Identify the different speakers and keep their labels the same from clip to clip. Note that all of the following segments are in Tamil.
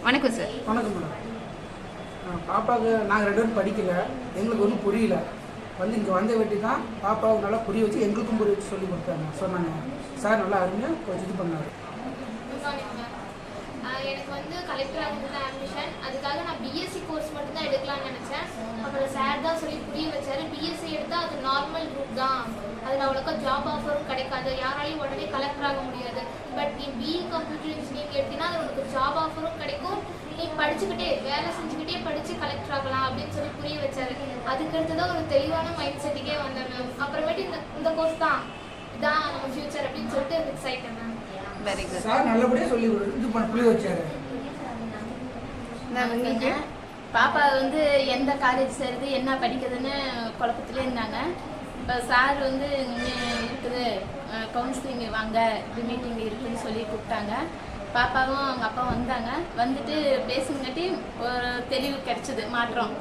Speaker 1: வணக்கம் சார்.
Speaker 2: வணக்கம் மேடம். பாப்பாவுக்கு நாங்கள் 2 பேரும் படிக்கல, எங்களுக்கு ஒன்றும் புரியல. இங்கே வந்த வெட்டி தான் பாப்பாவுக்கு நல்லா புரிய வச்சு எங்களுக்கும் புரிய வச்சு சொல்லி கொடுத்தாங்க. சொன்னாங்க சார் நல்லா அருமையாக கொஞ்சம் இது பண்ணார்.
Speaker 3: எனக்கு கலெக்டர் ஆகுது ஆம்பிஷன். அதுக்காக நான் பிஎஸ்சி கோர்ஸ் மட்டும் தான் எடுக்கலாம்னு நினச்சேன். அப்புறம் சார் தான் சொல்லி புரிய வச்சாரு, பிஎஸ்சி எடுத்தால் அது நார்மல் குரூப் தான், அதில் அவ்வளோக்கா ஜாப் ஆஃபரும் கிடைக்காது, யாராலையும் உடனே கலெக்டர் ஆக முடியாது. பட் நீ பிஇ கம்ப்யூட்டர் இன்ஜினியரிங் எடுத்தீங்கன்னா அது உனக்கு ஜாப் ஆஃபரும் கிடைக்கும், நீ படிச்சுக்கிட்டே வேலை செஞ்சுக்கிட்டே படித்து கலெக்டர் ஆகலாம் அப்படின்னு சொல்லி புரிய வச்சாரு. அதுக்கடுத்து தான் ஒரு தெளிவான மைண்ட் செட்டுக்கே வந்தேன் மேம். அப்புறமேட்டு இந்த கோர்ஸ் தான் இதான் நம்ம ஃபியூச்சர் அப்படின்னு சொல்லிட்டு ஃபிக்ஸ் ஆகிட்டேன் மேம்.
Speaker 1: Very good.
Speaker 2: சார் நல்லபடியாக சொல்லி இது பண்ண புரிய வச்சாரு.
Speaker 4: பாப்பா எந்த காலேஜ் சேருது என்ன படிக்குதுன்னு குழப்பத்திலே இருந்தாங்க. இப்போ சார் இருக்குது கவுன்சிலிங் வாங்க, இப்படி மீட்டிங் இருக்குதுன்னு சொல்லி கூப்பிட்டாங்க. பாப்பாவும் அவங்க அப்பா வந்தாங்க. வந்துட்டு பேசுங்காட்டி ஒரு தெளிவு கிடைச்சிது, மாற்றம்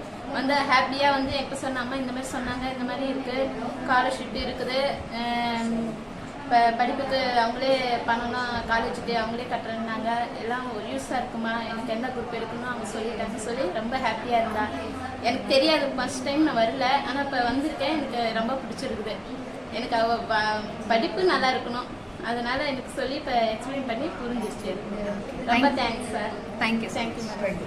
Speaker 4: ஹாப்பியாக எப்போ சொன்னாமல் இந்த மாதிரி சொன்னாங்க, இந்த மாதிரி இருக்குது, ஸ்காலர்ஷிப் இருக்குது, இப்போ படிப்புக்கு அவங்களே பணம்லாம் காலேஜுக்கு அவங்களே கட்டுறேன்னாங்க, எல்லாம் ஒரு யூஸாக இருக்குமா, எனக்கு என்ன குரூப் எடுக்கணும் அவங்க சொல்லிட்டாங்க சொல்லி ரொம்ப ஹாப்பியாக இருந்தா. எனக்கு தெரியாது, ஃபஸ்ட் டைம் நான் வரல, ஆனால் இப்போ வந்திருக்கேன், எனக்கு ரொம்ப பிடிச்சிருக்குது. எனக்கு படிப்பு நல்லா இருக்கணும், அதனால் எனக்கு சொல்லி இப்போ எக்ஸ்பிளைன் பண்ணி புரிஞ்சிச்சு. ரொம்ப thanks sir.
Speaker 1: Thank you.
Speaker 4: Thank you ma'am.